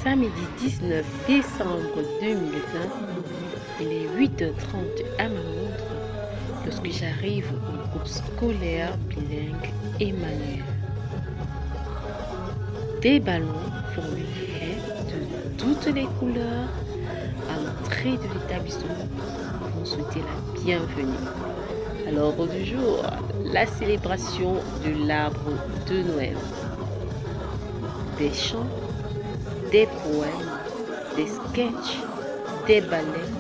Samedi 19 décembre 2020, il est 8h30 à ma montre lorsque j'arrive au groupe scolaire bilingue Emmanuel. Des ballons formés de toutes les couleurs à l'entrée de l'établissement vont souhaiter la bienvenue. À l'ordre du jour, la célébration de l'arbre de Noël. Des chants, des poèmes, des sketchs, des ballets,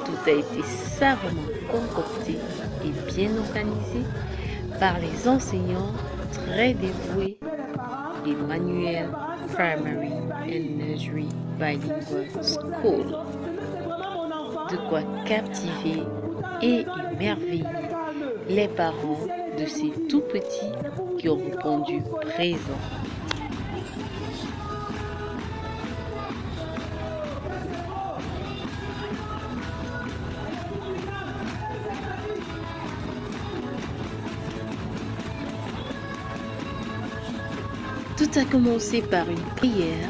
tout a été savamment concocté et bien organisé par les enseignants très dévoués d'Emmanuel Primary and Nursery Bilingual School. De quoi captiver et émerveiller les parents de ces tout petits qui ont répondu présent. Tout a commencé par une prière,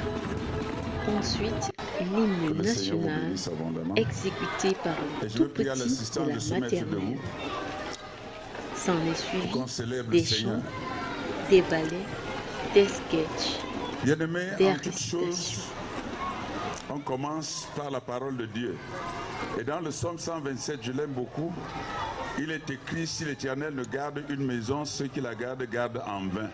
ensuite l'hymne national exécuté par un tout petit de la maternelle. S'en est suivi des chants, des ballets, des sketchs, des récitations. On commence par la parole de Dieu. Et dans le psaume 127, je l'aime beaucoup, il est écrit: si l'Éternel ne garde une maison, ceux qui la gardent gardent en vain.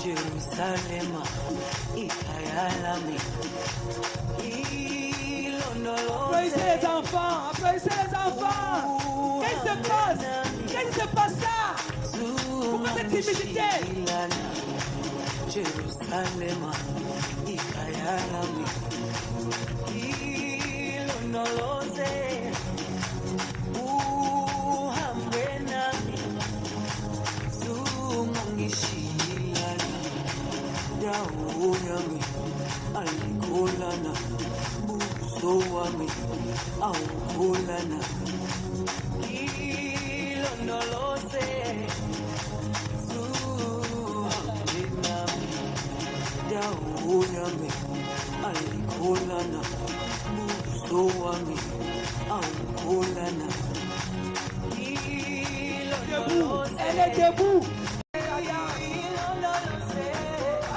Jerusalem, applaudissez les enfants, applaudissez les enfants. Qu'est-ce qui se passe? Qu'est-ce qui se passe là? Pourquoi cette timidité? Jerusalem, awukhulana ilondoloze zuhambenami dawo yami ayikholana buso wami awukhulana Elle est debout.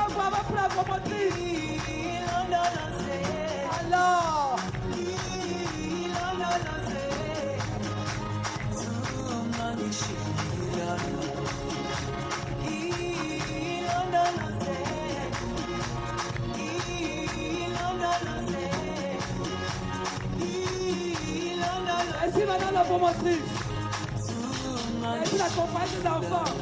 Avoir ma place pour motrice. Alors. Merci madame la promotrice. Merci la compagnie des enfants.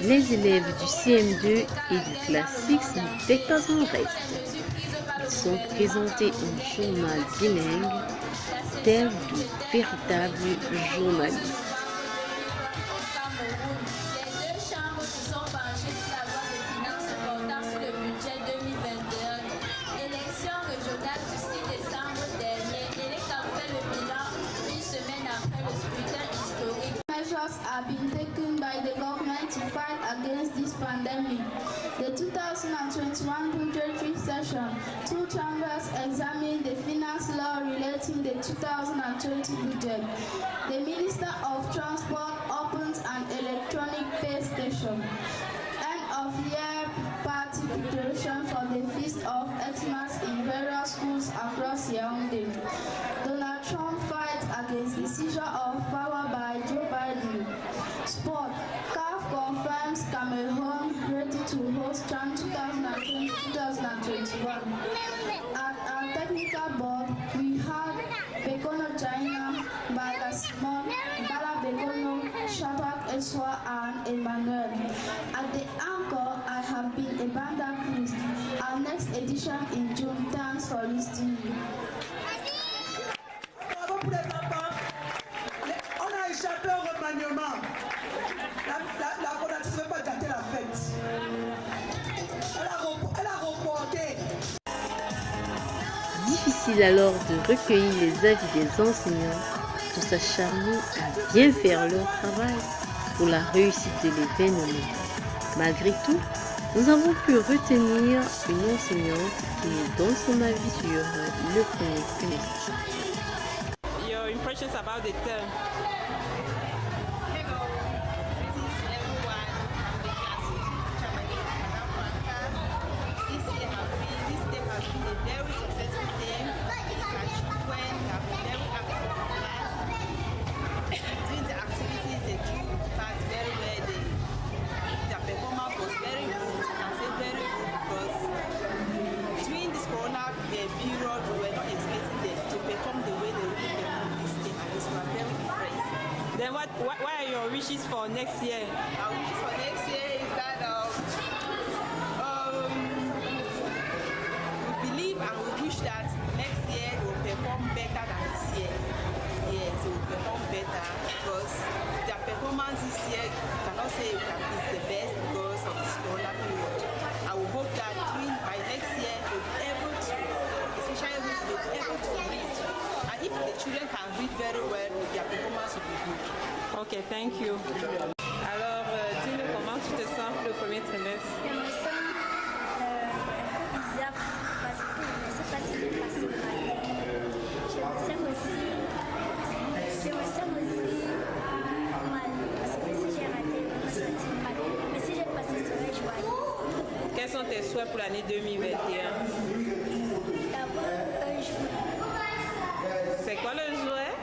Les élèves du CM2 et du classe 6 n'étaient pas en reste. Ils sont présentés en journal bilingue, tels de véritables journalistes. Measures have been taken by the government to fight against this pandemic. The 2021 budgetary session, two chambers examined the finance law relating the 2020 budget. The Minister of Transport opens an electronic pay station. End of year party preparation for the Feast of Xmas in various schools across Yaoundé. Donald Trump fights against the seizure of power by Joe Biden. Sport. CAF confirms Cameroon ready to host CHAN 2020-2021. At our technical board, we had Bekono China, Bala Simon, Bala Bekono, Shadrach Eswa, and Emmanuel. At the anchor, I have been Ebanda Christ. Our next edition in June. Thanks for listening. Bravo pour les enfants. On a échappé au remaniement. La coordinatrice ne veut pas gâter la fête. Elle a reporté. Difficile alors de recueillir les avis des enseignants, tous acharnés à bien faire leur travail pour la réussite de l'événement. Malgré tout, nous avons pu retenir une enseignante qui nous donne son avis sur le premier trimestre. Your impressions about the term? Hello, this is everyone from the class. This term has been a very successful term. Our children have been very active in class. Doing the activities they do part very well. Their performance was very good. I can say very good because during this corona period we were not expecting them to perform the way they really perform this thing, and we were very impressed. Then what are your wishes for next year? Our wishes for next year is that we believe and we wish that next year we will perform better than this year. Yes, we will perform better because their performance this year cannot say it's the best because of this corona period. I will hope that by next year we'll be able to, especially we'll be able to read. And if the children can read very well, their performance will be good. Ok, thank you. Alors, dis-nous comment tu te sens pour le premier trimestre? Je me sens bizarre parce que je ne sais pas si je vais passer mal. Je me sens aussi mal parce que si j'ai raté, je vais me sentir mal. Mais si j'ai passé, je serai joyeux. Quels sont tes souhaits pour l'année 2021? D'abord, un jouet. C'est quoi le jouet?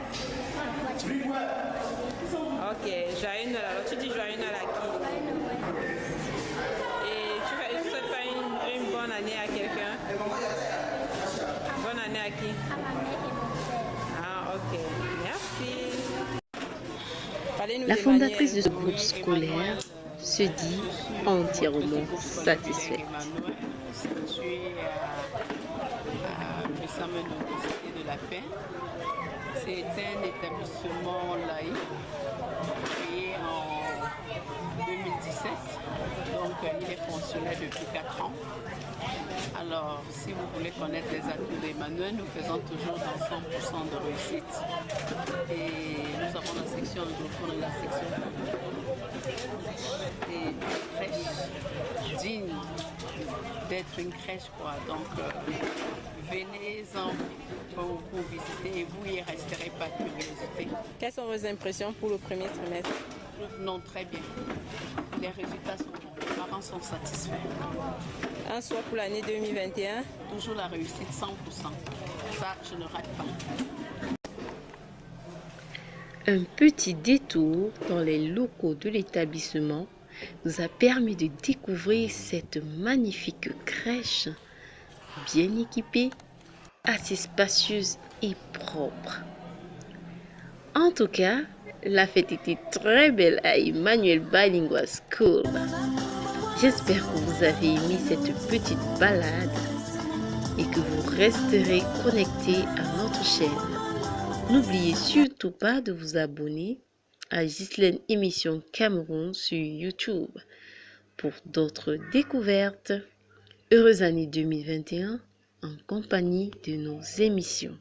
Une voiture. Ok, joyeux Noël. Alors tu dis joyeux Noël à qui? Et tu souhaites faire une bonne année à quelqu'un? Bonne année à qui? À ma mère et mon père. Ah, ok. Merci. Parlez-nous La d'Emmanuel. fondatrice de ce groupe scolaire se dit entièrement satisfaite. Le SAMU Université de la Paix. C'est un établissement laïque créé en 2017. Donc il est fonctionnel depuis 4 ans. Alors si vous voulez connaître les atouts d'Emmanuel, nous faisons toujours dans 100% de réussite. Et nous avons la section anglophone et la section et une crèche digne d'être une crèche quoi. Donc venez-en pour visiter et vous y resterez par curiosité. Quelles sont vos impressions pour le premier trimestre? Non, très bien. Les résultats sont bons. Les parents sont satisfaits. Un souhait pour l'année 2021? Toujours la réussite 100%. Ça, je ne rate pas. Un petit détour dans les locaux de l'établissement nous a permis de découvrir cette magnifique crèche, bien équipée, assez spacieuse et propre. En tout cas, La fête était très belle à Emmanuel Bilingual School. J'espère que vous avez aimé cette petite balade et que vous resterez connectés à notre chaîne. N'oubliez surtout pas de vous abonner à Ghislaine Émission Cameroun sur YouTube pour d'autres découvertes. Heureuse année 2021 en compagnie de nos émissions.